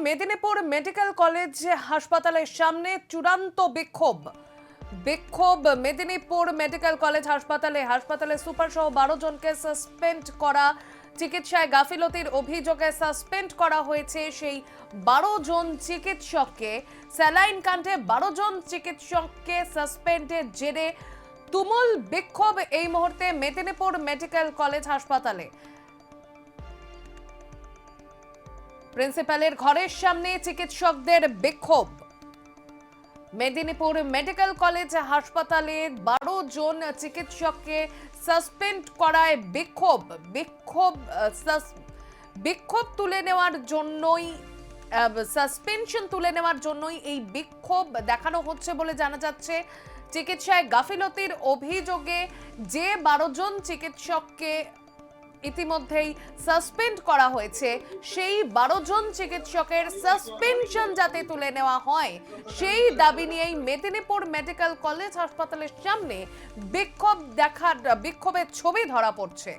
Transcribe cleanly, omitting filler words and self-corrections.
Medinipur medical college হাসপাতালের সামনে চূড়ান্ত বিক্ষোভ মেদিনীপুর মেডিকেল কলেজ হাসপাতালে সুপার সহ 12 জনকে সাসপেন্ড করা, চিকিৎসায় গাফিলতির অভিযোগে সাসপেন্ড করা হয়েছে। সেই 12 জন চিকিৎসককে স্যালাইন কাণ্ডে 12 জন চিকিৎসককে সাসপেন্ডের জেরে তুমুল বিক্ষোভ এই মুহূর্তে মেদিনীপুর মেডিকেল কলেজ হাসপাতালে। প্রিন্সিপালের ঘরের সামনে চিকিৎসকদের বিক্ষোভ। মেদিনীপুর মেডিকেল কলেজ হাসপাতালে 12 জন চিকিৎসককে সাসপেন্ড করায় বিক্ষোভ তুলে নেওয়ার জন্যই সাসপেনশন তুলে নেওয়ার জন্যই এই বিক্ষোভ দেখানো হচ্ছে বলে জানা যাচ্ছে। চিকিৎসায় গাফিলতির অভিযোগে যে 12 জন চিকিৎসককে ইতিমধ্যেই সাসপেন্ড করা হয়েছে, সেই 12 জন চিকিৎসকের সাসপেনশন যাতে তুলে নেওয়া হয় সেই দাবি নিয়েই মেদিনীপুর মেডিকেল কলেজ হাসপাতালের সামনে বিক্ষোভের ছবি ধরা পড়ছে।